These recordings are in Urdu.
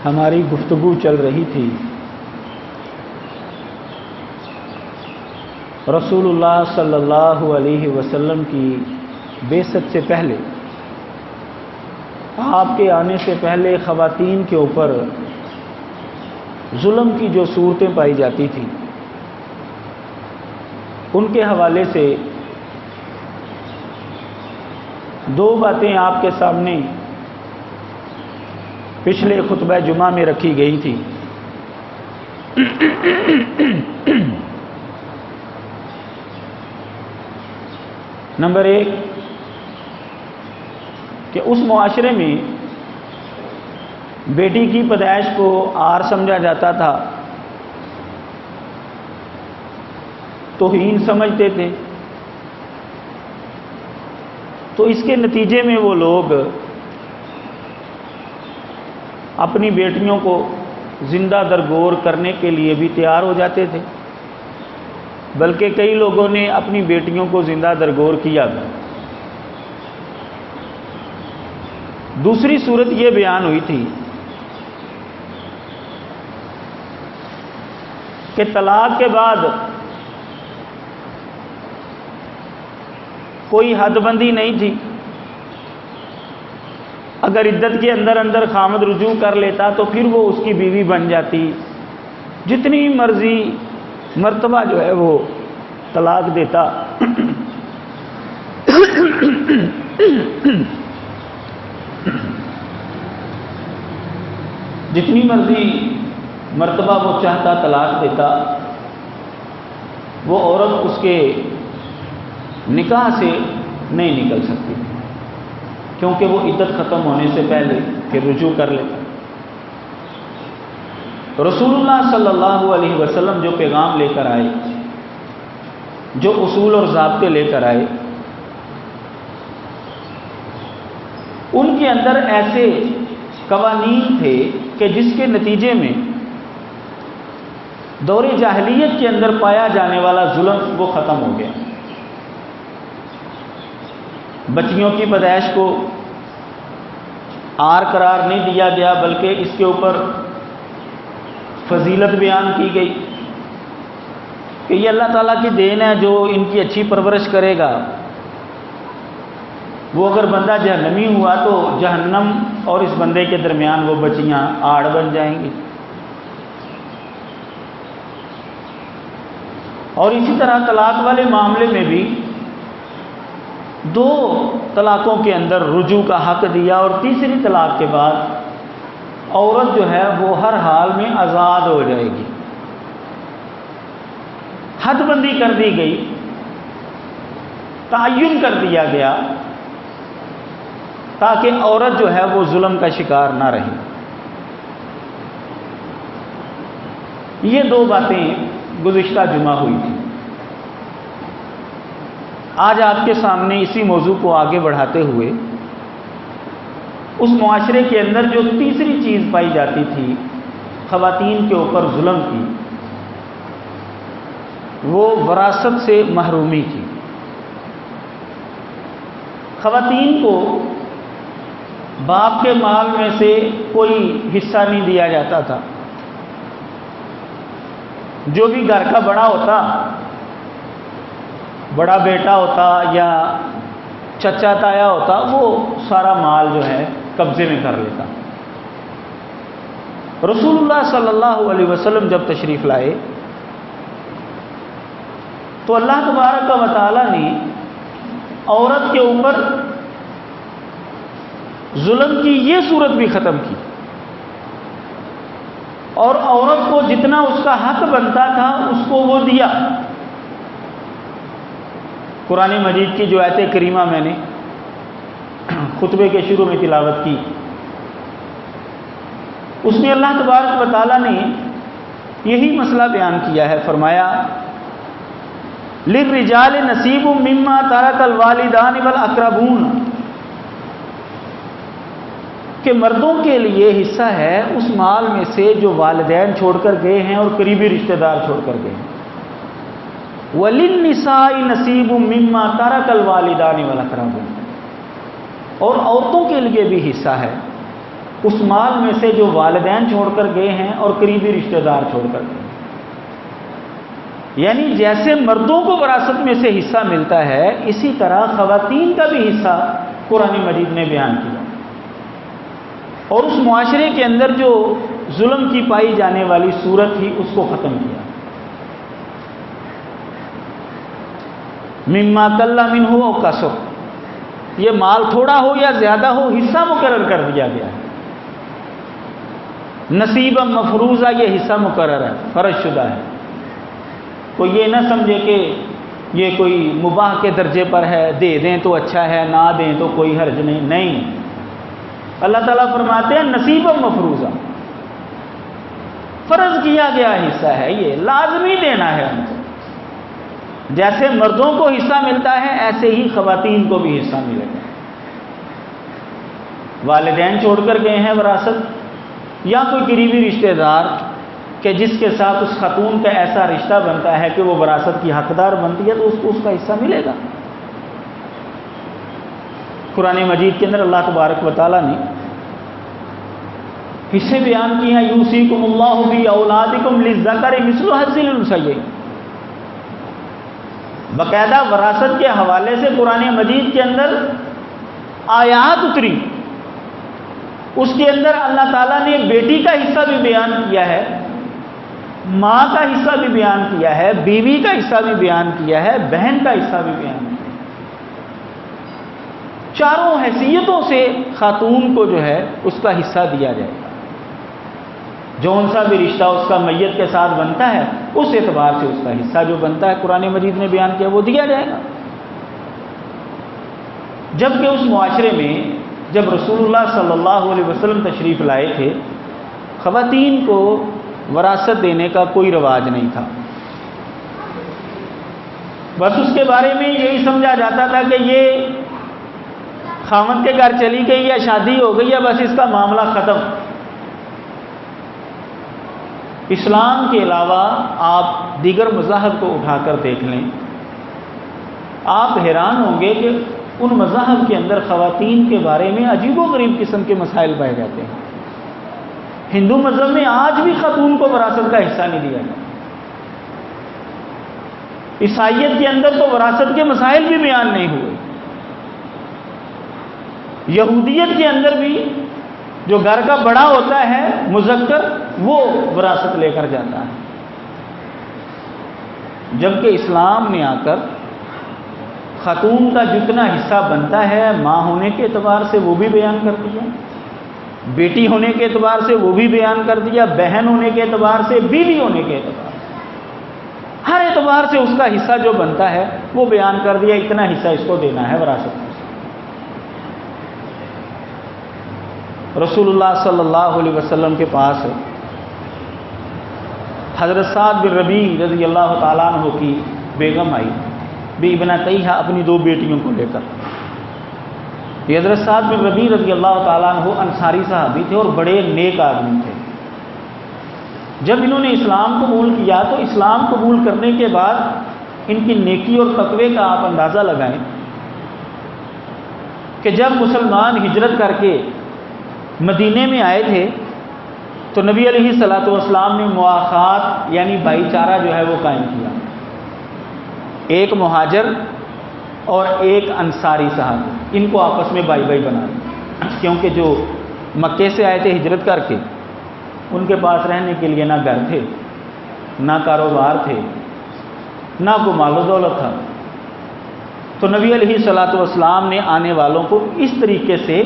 ہماری گفتگو چل رہی تھی رسول اللہ صلی اللہ علیہ وسلم کی بعثت سے پہلے، آپ کے آنے سے پہلے خواتین کے اوپر ظلم کی جو صورتیں پائی جاتی تھیں، ان کے حوالے سے دو باتیں آپ کے سامنے پچھلے خطبہ جمعہ میں رکھی گئی تھی۔ نمبر ایک کہ اس معاشرے میں بیٹی کی پیدائش کو عار سمجھا جاتا تھا، توہین سمجھتے تھے، تو اس کے نتیجے میں وہ لوگ اپنی بیٹیوں کو زندہ درگور کرنے کے لیے بھی تیار ہو جاتے تھے، بلکہ کئی لوگوں نے اپنی بیٹیوں کو زندہ درگور کیا بھی۔ دوسری صورت یہ بیان ہوئی تھی کہ طلاق کے بعد کوئی حد بندی نہیں تھی، اگر عدت کے اندر اندر خامد رجوع کر لیتا تو پھر وہ اس کی بیوی بن جاتی، جتنی مرضی مرتبہ جو ہے وہ طلاق دیتا۔ جتنی مرضی مرتبہ وہ چاہتا طلاق دیتا، وہ عورت اس کے نکاح سے نہیں نکل سکتی، کیونکہ وہ عدت ختم ہونے سے پہلے پھر رجوع کر لیتا۔ رسول اللہ صلی اللہ علیہ وسلم جو پیغام لے کر آئے، جو اصول اور ضابطے لے کر آئے، ان کے اندر ایسے قوانین تھے کہ جس کے نتیجے میں دور جاہلیت کے اندر پایا جانے والا ظلم وہ ختم ہو گیا۔ بچیوں کی پیدائش کو عار قرار نہیں دیا گیا، بلکہ اس کے اوپر فضیلت بیان کی گئی کہ یہ اللہ تعالیٰ کی دین ہے، جو ان کی اچھی پرورش کرے گا وہ اگر بندہ جہنمی ہوا تو جہنم اور اس بندے کے درمیان وہ بچیاں آڑ بن جائیں گی۔ اور اسی طرح طلاق والے معاملے میں بھی دو طلاقوں کے اندر رجوع کا حق دیا، اور تیسری طلاق کے بعد عورت جو ہے وہ ہر حال میں آزاد ہو جائے گی۔ حد بندی کر دی گئی، تعین کر دیا گیا تاکہ عورت جو ہے وہ ظلم کا شکار نہ رہے۔ یہ دو باتیں گزشتہ جمعہ ہوئی تھی۔ آج آپ کے سامنے اسی موضوع کو آگے بڑھاتے ہوئے اس معاشرے کے اندر جو تیسری چیز پائی جاتی تھی خواتین کے اوپر ظلم کی، وہ وراثت سے محرومی کی۔ خواتین کو باپ کے مال میں سے کوئی حصہ نہیں دیا جاتا تھا۔ جو بھی گھر کا بڑا ہوتا، بڑا بیٹا ہوتا یا چچا تایا ہوتا، وہ سارا مال جو ہے قبضے میں کر لیتا۔ رسول اللہ صلی اللہ علیہ وسلم جب تشریف لائے تو اللہ تبارک و تعالیٰ نے عورت کے اوپر ظلم کی یہ صورت بھی ختم کی، اور عورت کو جتنا اس کا حق بنتا تھا اس کو وہ دیا۔ قرآن مجید کی جو آیت کریمہ میں نے خطبے کے شروع میں تلاوت کی، اس میں اللہ تبارک و تعالیٰ نے یہی مسئلہ بیان کیا ہے۔ فرمایا للرجال نصیب مما ترک الوالدان والاقربون، کہ مردوں کے لیے حصہ ہے اس مال میں سے جو والدین چھوڑ کر گئے ہیں اور قریبی رشتہ دار چھوڑ کر گئے ہیں۔ وَلِلنِّسَاءِ نَصِيبٌ مِّمَّا تَرَكَ الْوَالِدَانِ وَالْأَقْرَبُونَ، اور عورتوں کے لیے بھی حصہ ہے اس مال میں سے جو والدین چھوڑ کر گئے ہیں اور قریبی رشتہ دار چھوڑ کر گئے ہیں۔ یعنی جیسے مردوں کو وراثت میں سے حصہ ملتا ہے، اسی طرح خواتین کا بھی حصہ قرآن مجید نے بیان کیا، اور اس معاشرے کے اندر جو ظلم کی پائی جانے والی صورت تھی اس کو ختم کیا۔ مما قل منہ او کثر، یہ مال تھوڑا ہو یا زیادہ ہو، حصہ مقرر کر دیا گیا ہے۔ نصیبا مفروضہ، یہ حصہ مقرر ہے، فرض شدہ ہے۔ کوئی یہ نہ سمجھے کہ یہ کوئی مباح کے درجے پر ہے، دے دیں تو اچھا ہے، نہ دیں تو کوئی حرج نہیں۔ نہیں، اللہ تعالیٰ فرماتے ہیں نصیبا مفروضہ، فرض کیا گیا حصہ ہے، یہ لازمی دینا ہے ہم کو۔ جیسے مردوں کو حصہ ملتا ہے ایسے ہی خواتین کو بھی حصہ ملے گا۔ والدین چھوڑ کر گئے ہیں وراثت، یا کوئی قریبی رشتہ دار کہ جس کے ساتھ اس خاتون کا ایسا رشتہ بنتا ہے کہ وہ وراثت کی حقدار بنتی ہے، تو اس کو اس کا حصہ ملے گا۔ قرآن مجید کے اندر اللہ تبارک و تعالیٰ نے حصے بیان کی ہیں، یوصیکم اللہ فی اولادکم للذکر مثل حظ الانثیین۔ باقاعدہ وراثت کے حوالے سے قرآن مجید کے اندر آیات اتری، اس کے اندر اللہ تعالیٰ نے بیٹی کا حصہ بھی بیان کیا ہے، ماں کا حصہ بھی بیان کیا ہے، بیوی کا حصہ بھی بیان کیا ہے، بہن کا حصہ بھی بیان کیا ہے۔ چاروں حیثیتوں سے خاتون کو جو ہے اس کا حصہ دیا جائے گا۔ جو ان سا بھی رشتہ اس کا میت کے ساتھ بنتا ہے، اس اعتبار سے اس کا حصہ جو بنتا ہے قرآن مجید نے بیان کیا وہ دیا جائے گا۔ جبکہ اس معاشرے میں جب رسول اللہ صلی اللہ علیہ وسلم تشریف لائے تھے، خواتین کو وراثت دینے کا کوئی رواج نہیں تھا۔ بس اس کے بارے میں یہی سمجھا جاتا تھا کہ یہ خاوند کے گھر چلی گئی یا شادی ہو گئی ہے، بس اس کا معاملہ ختم۔ اسلام کے علاوہ آپ دیگر مذاہب کو اٹھا کر دیکھ لیں، آپ حیران ہوں گے کہ ان مذاہب کے اندر خواتین کے بارے میں عجیب و غریب قسم کے مسائل پائے جاتے ہیں۔ ہندو مذہب میں آج بھی خاتون کو وراثت کا حصہ نہیں دیا جاتا۔ عیسائیت کے اندر تو وراثت کے مسائل بھی بیان نہیں ہوئے۔ یہودیت کے اندر بھی جو گھر کا بڑا ہوتا ہے مذکر، وہ وراثت لے کر جاتا ہے۔ جبکہ اسلام نے آ کر خاتون کا جتنا حصہ بنتا ہے ماں ہونے کے اعتبار سے وہ بھی بیان کر دیا، بیٹی ہونے کے اعتبار سے وہ بھی بیان کر دیا، بہن ہونے کے اعتبار سے، بیوی ہونے کے اعتبار سے، ہر اعتبار سے اس کا حصہ جو بنتا ہے وہ بیان کر دیا، اتنا حصہ اس کو دینا ہے وراثت میں۔ رسول اللہ صلی اللہ علیہ وسلم کے پاس حضرت سعد بن ربیع رضی اللہ تعالیٰ عنہ کی بیگم آئی، بی ابنتیہا، اپنی دو بیٹیوں کو لے کر۔ یہ حضرت سعد بن ربیع رضی اللہ تعالیٰ عنہ انصاری صحابی تھے اور بڑے نیک آدمی تھے۔ جب انہوں نے اسلام قبول کیا تو اسلام قبول کرنے کے بعد ان کی نیکی اور تقوی کا آپ اندازہ لگائیں کہ جب مسلمان ہجرت کر کے مدینے میں آئے تھے تو نبی علیہ الصلوۃ والسلام نے مواخات یعنی بھائی چارہ جو ہے وہ قائم کیا۔ ایک مہاجر اور ایک انصاری صحابی، ان کو آپس میں بھائی بھائی بنا دیا، کیونکہ جو مکے سے آئے تھے ہجرت کر کے، ان کے پاس رہنے کے لیے نہ گھر تھے، نہ کاروبار تھے، نہ کوئی مال و دولت تھا۔ تو نبی علیہ الصلوۃ والسلام نے آنے والوں کو اس طریقے سے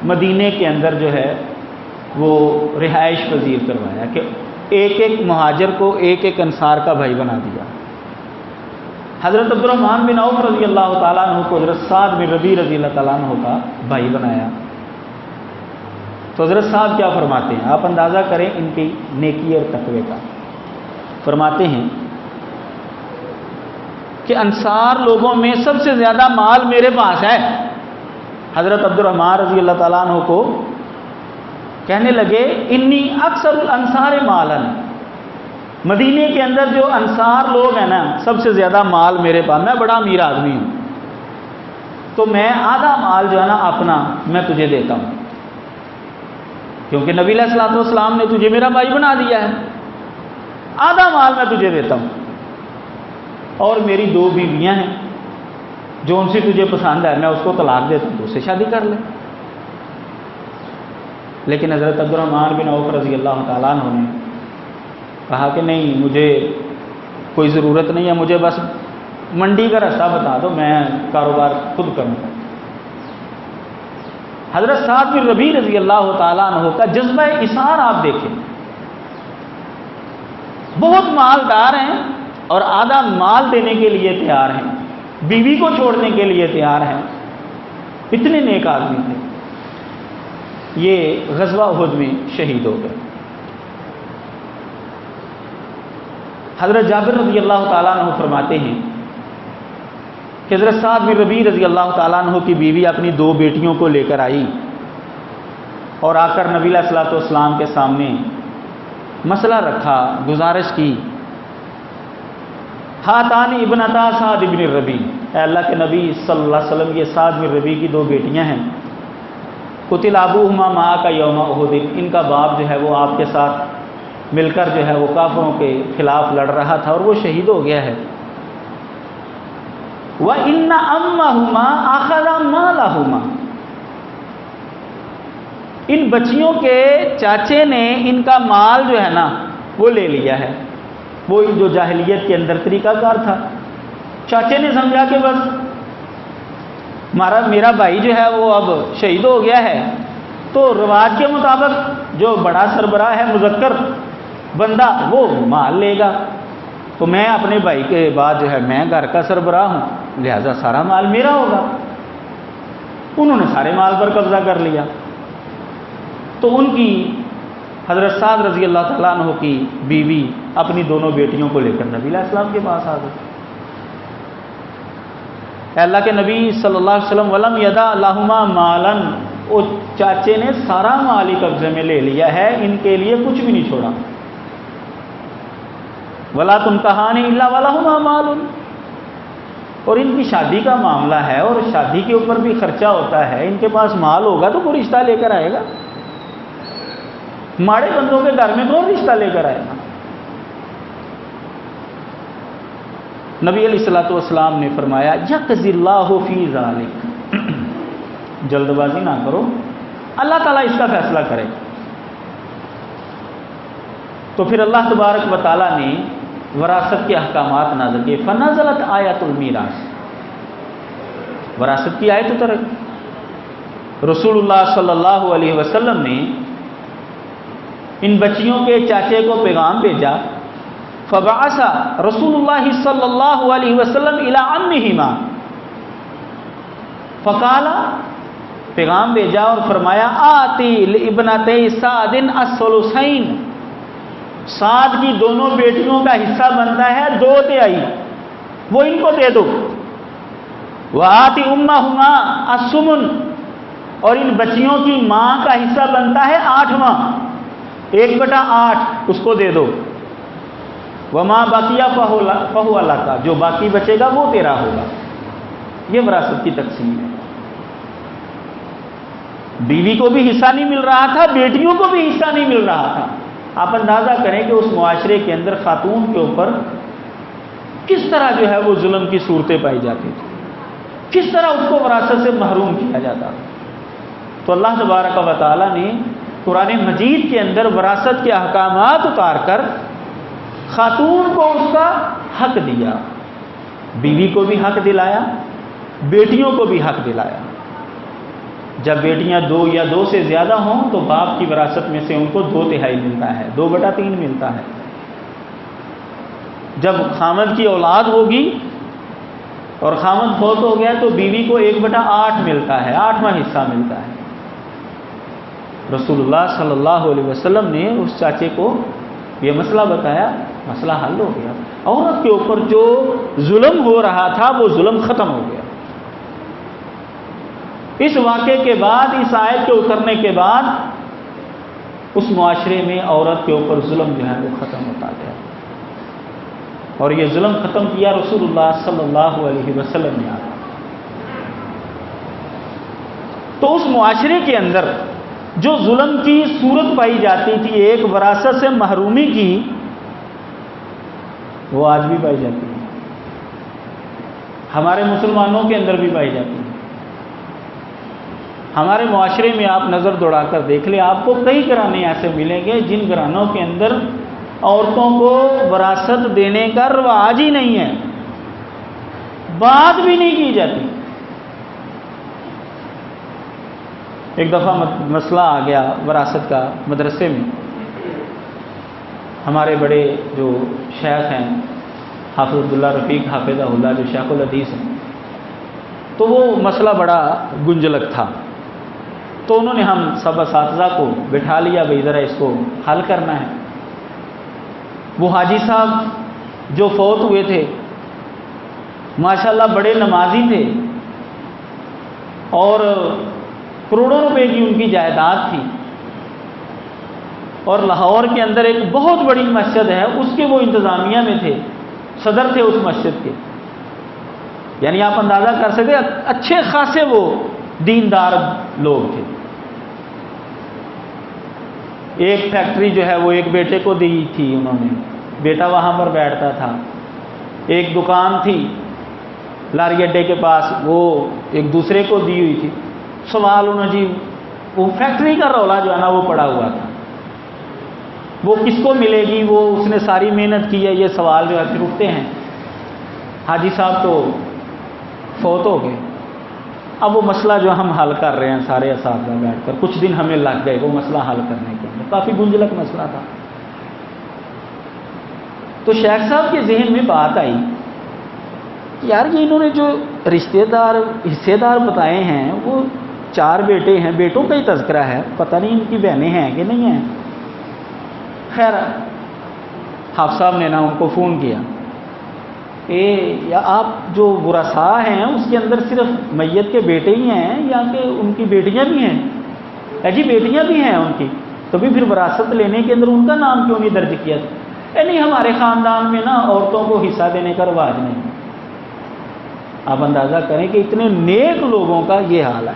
مدینے کے اندر جو ہے وہ رہائش پذیر کروایا کہ ایک ایک مہاجر کو ایک ایک انصار کا بھائی بنا دیا۔ حضرت عبد الرحمن بن عوف رضی اللہ تعالیٰ عنہ کو حضرت سعد بن ربیع رضی اللہ تعالیٰ عنہ کا بھائی بنایا۔ تو حضرت صاحب کیا فرماتے ہیں، آپ اندازہ کریں ان کی نیکی اور تقوی کا۔ فرماتے ہیں کہ انصار لوگوں میں سب سے زیادہ مال میرے پاس ہے۔ حضرت عبد الرحمن رضی اللہ تعالیٰ عنہ کو کہنے لگے انی اکثر الانصار مالا، مدینے کے اندر جو انصار لوگ ہیں نا سب سے زیادہ مال میرے پاس، میں بڑا امیر آدمی ہوں، تو میں آدھا مال جو ہے نا اپنا میں تجھے دیتا ہوں۔ کیونکہ نبی علیہ الصلوۃ والسلام نے تجھے میرا بھائی بنا دیا ہے، آدھا مال میں تجھے دیتا ہوں، اور میری 2 بیویاں ہیں، جو ان سے تجھے پسند ہے میں اس کو طلاق دیتا ہوں، تو اس سے شادی کر لے۔ لیکن حضرت عبد الرحمن بن عوف رضی اللہ تعالیٰ عنہ نے کہا کہ نہیں، مجھے کوئی ضرورت نہیں ہے، مجھے بس منڈی کا راستہ بتا دو، میں کاروبار خود کروں گا۔ حضرت سعد بن ربیع رضی اللہ تعالیٰ عنہ کا جذبہ اثار آپ دیکھیں، بہت مالدار ہیں اور آدھا مال دینے کے لیے تیار ہیں، بیوی کو چھوڑنے کے لیے تیار ہیں، اتنے نیک آدمی تھے۔ یہ غزوہ احد میں شہید ہو گئے۔ حضرت جابر رضی اللہ تعالیٰ عنہ فرماتے ہیں کہ حضرت سعد بن ربیع رضی اللہ تعالیٰ عنہ کی بیوی اپنی 2 بیٹیوں کو لے کر آئی اور آ کر نبی علیہ الصلوۃ والسلام کے سامنے مسئلہ رکھا، گزارش کی، ہاتان ابنتا سعد بن ربیع، اے اللہ کے نبی صلی اللہ علیہ وسلم، یہ سعد بن ربیع کی 2 بیٹیاں ہیں، قتل ابوہما معک یوم احد، ان کا باپ جو ہے وہ آپ کے ساتھ مل کر جو ہے وہ کافروں کے خلاف لڑ رہا تھا اور وہ شہید ہو گیا ہے۔ وَإِنَّ أَمَّهُمَا أَخَذَ مَالَهُمَا، ان بچیوں کے چاچے نے ان کا مال جو ہے نا وہ لے لیا ہے۔ وہ جو جاہلیت کے اندر طریقہ کار تھا، چاچے نے سمجھا کہ بس میرا بھائی جو ہے وہ اب شہید ہو گیا ہے، تو رواج کے مطابق جو بڑا سربراہ ہے، مذکر بندہ، وہ مال لے گا، تو میں اپنے بھائی کے بعد جو ہے میں گھر کا سربراہ ہوں، لہذا سارا مال میرا ہوگا۔ انہوں نے سارے مال پر قبضہ کر لیا۔ تو ان کی حضرت سعد رضی اللہ تعالیٰ عنہ کی بیوی اپنی دونوں بیٹیوں کو لے کر نبی علیہ السلام کے پاس آ گئی۔ اے اللہ کے نبی صلی اللہ علیہ وسلم، ولم یدا لہما مالن، وہ چاچے نے سارا مال ہی قبضے میں لے لیا ہے، ان کے لیے کچھ بھی نہیں چھوڑا۔ ولا تنکحان الا ولہما مال، اور ان کی شادی کا معاملہ ہے اور شادی کے اوپر بھی خرچہ ہوتا ہے، ان کے پاس مال ہوگا تو کوئی رشتہ لے کر آئے گا، ماڑے بندوں کے گھر میں کون رشتہ لے کر آئے گا؟ نبی علیہ الصلوۃ والسلام نے فرمایا یقضی اللہ فی ذلک، جلد بازی نہ کرو، اللہ تعالیٰ اس کا فیصلہ کرے۔ تو پھر اللہ تبارک و تعالیٰ نے وراثت کے احکامات نازل کیے، فنزلت آیت المیراث، وراثت کی آیت اتر۔ رسول اللہ صلی اللہ علیہ وسلم نے ان بچیوں کے چاچے کو پیغام بھیجا، فبعث رسول اللہ صلی اللہ علیہ وسلم الی عمہما، فقال، پیغام بھیجا اور فرمایا آتی لابنتی سعد الثلثین، سعد کی دونوں بیٹیوں کا حصہ بنتا ہے 2/3، وہ ان کو دے دو۔ وآتی امہما الثمن، اور ان بچیوں کی ماں کا حصہ بنتا ہے 8واں، 1/8 اس کو دے دو۔ وما بقیہ فہو لک، جو باقی بچے گا وہ تیرا ہوگا۔ یہ وراثت کی تقسیم ہے۔ بیوی کو بھی حصہ نہیں مل رہا تھا، بیٹیوں کو بھی حصہ نہیں مل رہا تھا۔ آپ اندازہ کریں کہ اس معاشرے کے اندر خاتون کے اوپر کس طرح جو ہے وہ ظلم کی صورتیں پائی جاتی تھی، کس طرح اس کو وراثت سے محروم کیا جاتا تھا۔ تو اللہ تبارک و تعالیٰ نے قرآن مجید کے اندر وراثت کے احکامات اتار کر خاتون کو اس کا حق دیا، بیوی کو بھی حق دلایا، بیٹیوں کو بھی حق دلایا۔ جب بیٹیاں 2 یا 2 سے زیادہ ہوں تو باپ کی وراثت میں سے ان کو 2/3 ملتا ہے، 2/3 ملتا ہے۔ جب خامد کی اولاد ہوگی اور خامد فوت ہو گیا تو بیوی کو 1/8 ملتا ہے، 8واں حصہ ملتا ہے۔ رسول اللہ صلی اللہ علیہ وسلم نے اس چاچے کو یہ مسئلہ بتایا، مسئلہ حل ہو گیا۔ عورت کے اوپر جو ظلم ہو رہا تھا وہ ظلم ختم ہو گیا۔ اس واقعے کے بعد، اس آیت کے اترنے کے بعد اس معاشرے میں عورت کے اوپر ظلم جو ہے وہ ختم ہوتا گیا، اور یہ ظلم ختم کیا رسول اللہ صلی اللہ علیہ وسلم نے آیا۔ تو اس معاشرے کے اندر جو ظلم کی صورت پائی جاتی تھی ایک وراثت سے محرومی کی، وہ آج بھی پائی جاتی ہے، ہمارے مسلمانوں کے اندر بھی پائی جاتی ہے۔ ہمارے معاشرے میں آپ نظر دوڑا کر دیکھ لیں، آپ کو کئی گھرانے ایسے ملیں گے جن گھرانوں کے اندر عورتوں کو وراثت دینے کا رواج ہی نہیں ہے، بات بھی نہیں کی جاتی۔ ایک دفعہ مسئلہ آ گیا وراثت کا مدرسے میں، ہمارے بڑے جو شیخ ہیں حافظ عبداللہ رفیق حافظہ اللہ جو شیخ الحدیث ہیں، تو وہ مسئلہ بڑا گنجلک تھا، تو انہوں نے ہم سب اساتذہ کو بٹھا لیا، بھئی ذرا اس کو حل کرنا ہے۔ وہ حاجی صاحب جو فوت ہوئے تھے ماشاءاللہ بڑے نمازی تھے اور کروڑوں روپے کی ان کی جائیداد تھی، اور لاہور کے اندر ایک بہت بڑی مسجد ہے، اس کے وہ انتظامیہ میں تھے، صدر تھے اس مسجد کے، یعنی آپ اندازہ کر سکتے اچھے خاصے وہ دیندار لوگ تھے۔ ایک فیکٹری جو ہے وہ ایک بیٹے کو دی تھی انہوں نے، بیٹا وہاں پر بیٹھتا تھا۔ ایک دکان تھی لاری اڈے کے پاس، وہ ایک دوسرے کو دی ہوئی تھی۔ سوال انہوں جی وہ فیکٹری کا رولا جو ہے نا وہ پڑا ہوا تھا، وہ کس کو ملے گی، وہ اس نے ساری محنت کی ہے، یہ سوال جو ہے پھر اٹھتے ہیں۔ حاجی صاحب تو فوت ہو گئے، اب وہ مسئلہ جو ہم حل کر رہے ہیں سارے اساتذہ بیٹھ کر، کچھ دن ہمیں لگ گئے وہ مسئلہ حل کرنے کے لیے، کافی گنجلک مسئلہ تھا۔ تو شیخ صاحب کے ذہن میں بات آئی، یار یہ انہوں نے جو رشتہ دار حصے دار بتائے ہیں وہ 4 بیٹے ہیں، بیٹوں کا ہی تذکرہ ہے، پتہ نہیں ان کی بہنیں ہیں کہ نہیں ہیں۔ خیر حافظ صاحب نے نا ان کو فون کیا، یا آپ جو ورثاء ہیں اس کے اندر صرف میت کے بیٹے ہی ہیں یا کہ ان کی بیٹیاں بھی ہیں؟ جی بیٹیاں بھی ہیں ان کی، تو بھی پھر وراثت لینے کے اندر ان کا نام کیوں نہیں درج کیا؟ نہیں ہمارے خاندان میں نا عورتوں کو حصہ دینے کا رواج نہیں۔ آپ اندازہ کریں کہ اتنے نیک لوگوں کا یہ حال ہے،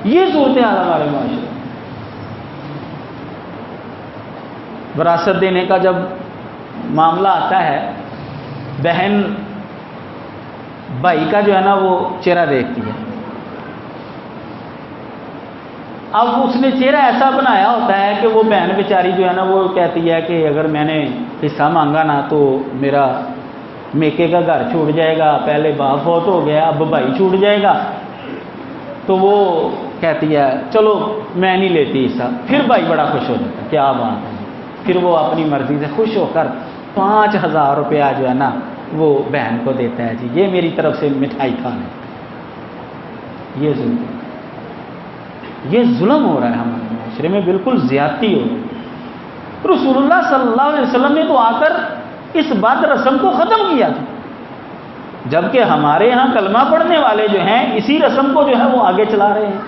یہ صورتحال ہمارے معاشرے میں۔ وراثت دینے کا جب معاملہ آتا ہے، بہن بھائی کا جو ہے نا وہ چہرہ دیکھتی ہے، اب اس نے چہرہ ایسا بنایا ہوتا ہے کہ وہ بہن بیچاری جو ہے نا وہ کہتی ہے کہ اگر میں نے حصہ مانگا نا تو میرا میکے کا گھر چھوٹ جائے گا، پہلے باپ فوت ہو گیا اب بھائی چھوٹ جائے گا، تو وہ کہتی ہے چلو میں نہیں لیتی حصہ۔ پھر بھائی بڑا خوش ہو جاتا ہے، کیا بات ہے، پھر وہ اپنی مرضی سے خوش ہو کر 5000 روپیہ جو ہے نا وہ بہن کو دیتا ہے، جی یہ میری طرف سے مٹھائی کھانا۔ یہ ظلم ہو رہا ہے ہمارے معاشرے میں، بالکل زیادتی ہو رہی ہے۔ رسول اللہ صلی اللہ علیہ وسلم نے تو آ کر اس بد رسم کو ختم کیا تھا، جبکہ ہمارے ہاں کلمہ پڑھنے والے جو ہیں اسی رسم کو جو ہے وہ آگے چلا رہے ہیں۔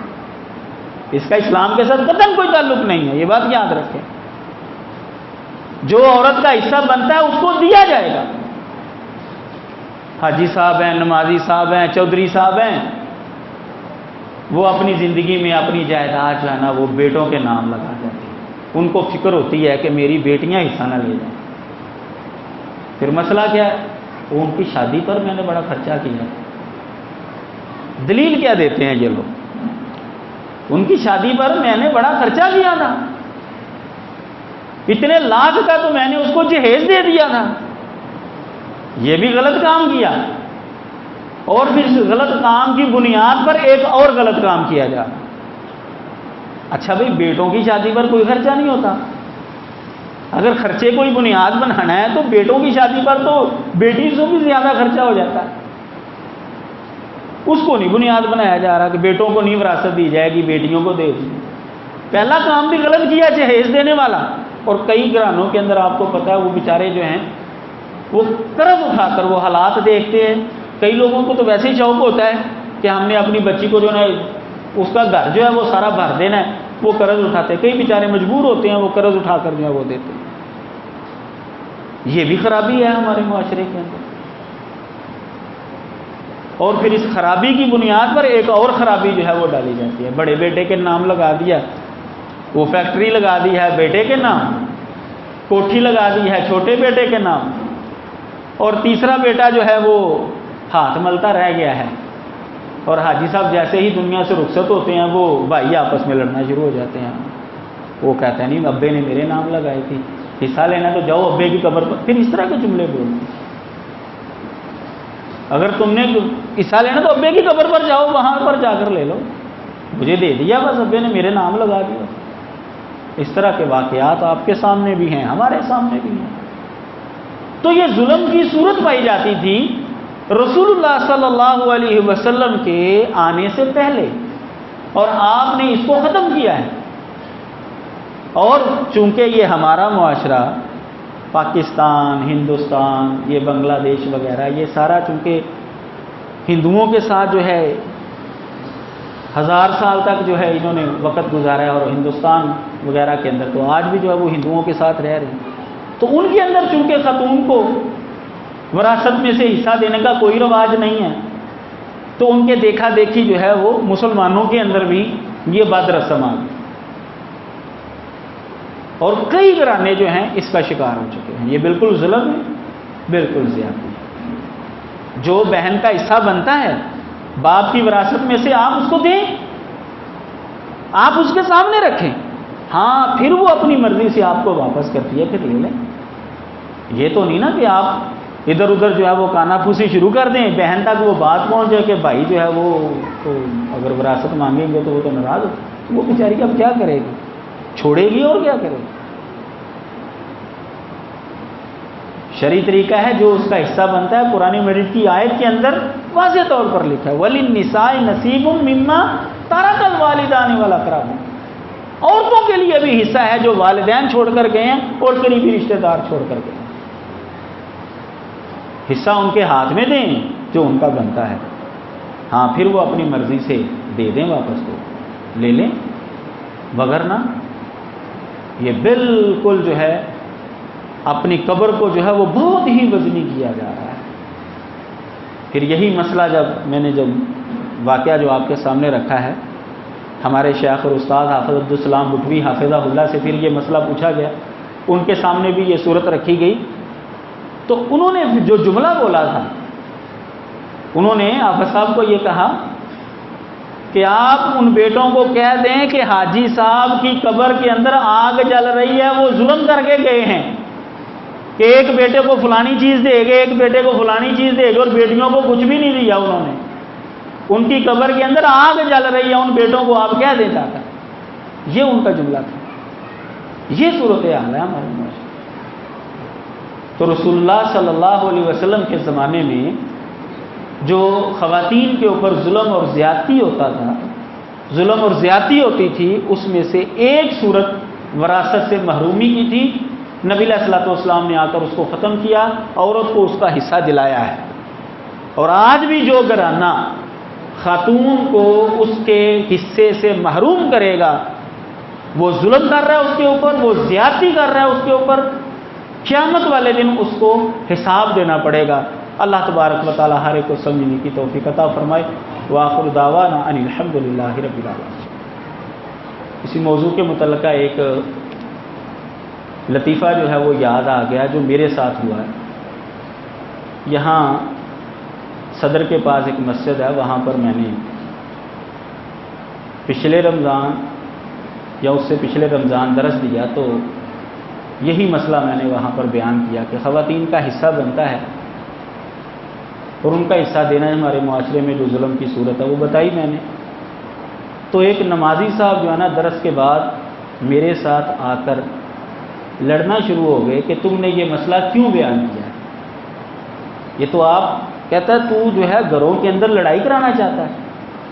اس کا اسلام کے ساتھ قطعاً کوئی تعلق نہیں ہے، یہ بات یاد رکھیں۔ جو عورت کا حصہ بنتا ہے اس کو دیا جائے گا۔ حاجی صاحب ہیں، نمازی صاحب ہیں، چودھری صاحب ہیں، وہ اپنی زندگی میں اپنی جائیداد جو ہے نا وہ بیٹوں کے نام لگا دیتے ہیں، ان کو فکر ہوتی ہے کہ میری بیٹیاں حصہ نہ لے جائیں۔ پھر مسئلہ کیا ہے؟ وہ ان کی شادی پر میں نے بڑا خرچہ کیا، دلیل کیا دیتے ہیں یہ لوگ؟ ان کی شادی پر میں نے بڑا خرچہ کیا تھا، اتنے لاکھ کا تو میں نے اس کو جہیز دے دیا تھا۔ یہ بھی غلط کام کیا، اور پھر اس غلط کام کی بنیاد پر ایک اور غلط کام کیا جا رہا۔ اچھا بھئی بیٹوں کی شادی پر کوئی خرچہ نہیں ہوتا؟ اگر خرچے کوئی بنیاد بنانا ہے تو بیٹوں کی شادی پر تو بیٹی سے بھی زیادہ خرچہ ہو جاتا ہے، اس کو نہیں بنیاد بنایا جا رہا کہ بیٹوں کو نہیں وراثت دی جائے گی، بیٹیوں کو دے دی۔ پہلا کام بھی غلط کیا جہیز دینے والا۔ اور کئی گھرانوں کے اندر آپ کو پتہ ہے وہ بیچارے جو ہیں وہ قرض اٹھا کر وہ حالات دیکھتے ہیں، کئی لوگوں کو تو ویسے ہی شوق ہوتا ہے کہ ہم نے اپنی بچی کو جو ہے اس کا گھر جو ہے وہ سارا بھر دینا ہے، وہ قرض اٹھاتے ہیں، کئی بیچارے مجبور ہوتے ہیں وہ قرض اٹھا کر جو ہے وہ دیتے ہیں۔ یہ بھی خرابی ہے ہمارے معاشرے کے اندر۔ اور پھر اس خرابی کی بنیاد پر ایک اور خرابی جو ہے وہ ڈالی جاتی ہے. بڑے بیٹے کے نام لگا دیا، وہ فیکٹری لگا دی ہے بیٹے کے نام، کوٹھی لگا دی ہے چھوٹے بیٹے کے نام، اور تیسرا بیٹا جو ہے وہ ہاتھ ملتا رہ گیا ہے. اور حاجی صاحب جیسے ہی دنیا سے رخصت ہوتے ہیں وہ بھائی آپس میں لڑنا شروع ہو جاتے ہیں. وہ کہتے ہیں نہیں ابے نے میرے نام لگائے تھی، حصہ لینا تو جاؤ ابے کی قبر پر. پھر اس طرح کے جملے بولتے ہیں. اگر تم نے حصہ لینا تو ابے کی قبر پر جاؤ، وہاں پر جا کر لے لو، مجھے دے دیا بس ابے نے میرے نام لگا دیا. اس طرح کے واقعات آپ کے سامنے بھی ہیں، ہمارے سامنے بھی ہیں. تو یہ ظلم کی صورت پائی جاتی تھی رسول اللہ صلی اللہ علیہ وسلم کے آنے سے پہلے، اور آپ نے اس کو ختم کیا ہے. اور چونکہ یہ ہمارا معاشرہ پاکستان، ہندوستان، یہ بنگلہ دیش وغیرہ، یہ سارا چونکہ ہندوؤں کے ساتھ جو ہے 1000 سال تک جو ہے انہوں نے وقت گزارا ہے، اور ہندوستان وغیرہ کے اندر تو آج بھی جو ہے وہ ہندوؤں کے ساتھ رہ رہے ہیں. تو ان کے اندر چونکہ خاتون کو وراثت میں سے حصہ دینے کا کوئی رواج نہیں ہے، تو ان کے دیکھا دیکھی جو ہے وہ مسلمانوں کے اندر بھی یہ بد رسم آ گئی، اور کئی گھرانے جو ہیں اس کا شکار ہو چکے ہیں. یہ بالکل ظلم ہے، بالکل زیادتی ہے. جو بہن کا حصہ بنتا ہے باپ کی وراثت میں سے آپ اس کو دیں، آپ اس کے سامنے رکھیں، ہاں پھر وہ اپنی مرضی سے آپ کو واپس کرتی ہے، پھر لے لیں. یہ تو نہیں نا کہ آپ ادھر ادھر جو ہے وہ کانا پھوسی شروع کر دیں، بہن تک وہ بات پہنچ جائے کہ بھائی جو ہے وہ تو اگر وراثت مانگیں گے تو وہ تو ناراض ہو، وہ بیچاری اب کیا کرے گی، چھوڑے گی اور کیا کرے گی. شرعی طریقہ ہے جو اس کا حصہ بنتا ہے. قرآن مجید کی آیت کے اندر واضح طور پر لکھا ہے وَلِلنِّسَاءِ نَصِيبٌ مِّمَّا تَرَكَ الْوَالِدَانِ وَالْأَقْرَبُونَ. عورتوں کے لیے بھی حصہ ہے جو والدین چھوڑ کر گئے ہیں اور قریبی رشتہ دار چھوڑ کر گئے ہیں. حصہ ان کے ہاتھ میں دیں جو ان کا بنتا ہے، ہاں پھر وہ اپنی مرضی سے دے دیں، واپس کو لے لیں، وگرنہ یہ بالکل جو ہے اپنی قبر کو جو ہے وہ بہت ہی وزنی کیا جا رہا ہے. پھر یہی مسئلہ میں نے واقعہ جو آپ کے سامنے رکھا ہے، ہمارے شیخ اور استاد حافظ عبدالسلام بٹوی حافظہ اللہ سے پھر یہ مسئلہ پوچھا گیا، ان کے سامنے بھی یہ صورت رکھی گئی. تو انہوں نے جو جملہ بولا تھا، انہوں نے حافظ صاحب کو یہ کہا کہ آپ ان بیٹوں کو کہہ دیں کہ حاجی صاحب کی قبر کے اندر آگ جل رہی ہے، وہ ظلم کر کے گئے ہیں کہ ایک بیٹے کو فلانی چیز دے گے، ایک بیٹے کو فلانی چیز دے گے، اور بیٹیوں کو کچھ بھی نہیں دیا انہوں نے. ان کی قبر کے اندر آگ جل رہی ہے، ان بیٹوں کو آپ کہہ دیں چاہتا. یہ ان کا جملہ تھا. یہ صورتحال ہے ہمارے معاشرے. تو رسول اللہ صلی اللہ علیہ وسلم کے زمانے میں جو خواتین کے اوپر ظلم اور زیادتی ہوتا تھا، ظلم اور زیادتی ہوتی تھی، اس میں سے ایک صورت وراثت سے محرومی کی تھی. نبی علیہ الصلوۃ والسلام نے آ کر اس کو ختم کیا، عورت کو اس کا حصہ دلایا ہے. اور آج بھی جو گھرانہ خاتون کو اس کے حصے سے محروم کرے گا، وہ ظلم کر رہا ہے اس کے اوپر، وہ زیادتی کر رہا ہے اس کے اوپر. قیامت والے دن اس کو حساب دینا پڑے گا. اللہ تبارک و تعالی ہر ایک کو سمجھنے کی توفیق عطا فرمائے. وآخر دعوانا ان الحمد للہ رب العالمین. اسی موضوع کے متعلقہ ایک لطیفہ جو ہے وہ یاد آ گیا جو میرے ساتھ ہوا ہے. یہاں صدر کے پاس ایک مسجد ہے، وہاں پر میں نے پچھلے رمضان یا اس سے پچھلے رمضان درس دیا، تو یہی مسئلہ میں نے وہاں پر بیان کیا کہ خواتین کا حصہ بنتا ہے اور ان کا حصہ دینا ہمارے معاشرے میں جو ظلم کی صورت ہے وہ بتائی میں نے. تو ایک نمازی صاحب جو ہے نا درس کے بعد میرے ساتھ آ کر لڑنا شروع ہو گئے کہ تم نے یہ مسئلہ کیوں بیان کیا ہے. یہ تو آپ کہتا ہے تو جو ہے گھروں کے اندر لڑائی کرانا چاہتا ہے.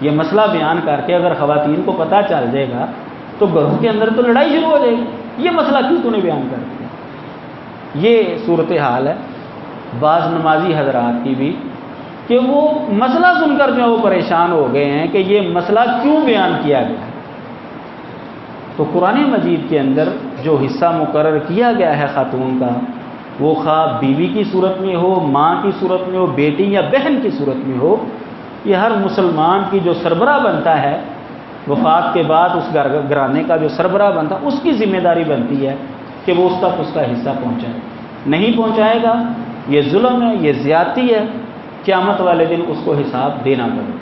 یہ مسئلہ بیان کر کے اگر خواتین کو پتہ چل جائے گا تو گھروں کے اندر تو لڑائی شروع ہو جائے گی. یہ مسئلہ کیوں تو نے بیان کر دیا. یہ صورتحال ہے بعض نمازی حضرات کی بھی کہ وہ مسئلہ سن کر جو ہے وہ پریشان ہو گئے ہیں کہ یہ مسئلہ کیوں بیان کیا گیا ہے. تو قرآن مجید کے اندر جو حصہ مقرر کیا گیا ہے خاتون کا، وہ خواہ بیوی کی صورت میں ہو، ماں کی صورت میں ہو، بیٹی یا بہن کی صورت میں ہو، یہ ہر مسلمان کی جو سربراہ بنتا ہے، وفات کے بعد اس گھرانے کا جو سربراہ بنتا ہے، اس کی ذمہ داری بنتی ہے کہ وہ اس تک اس کا حصہ پہنچائے۔ نہیں پہنچائے گا، یہ ظلم ہے، یہ زیادتی ہے، قیامت والے دن اس کو حساب دینا پڑے۔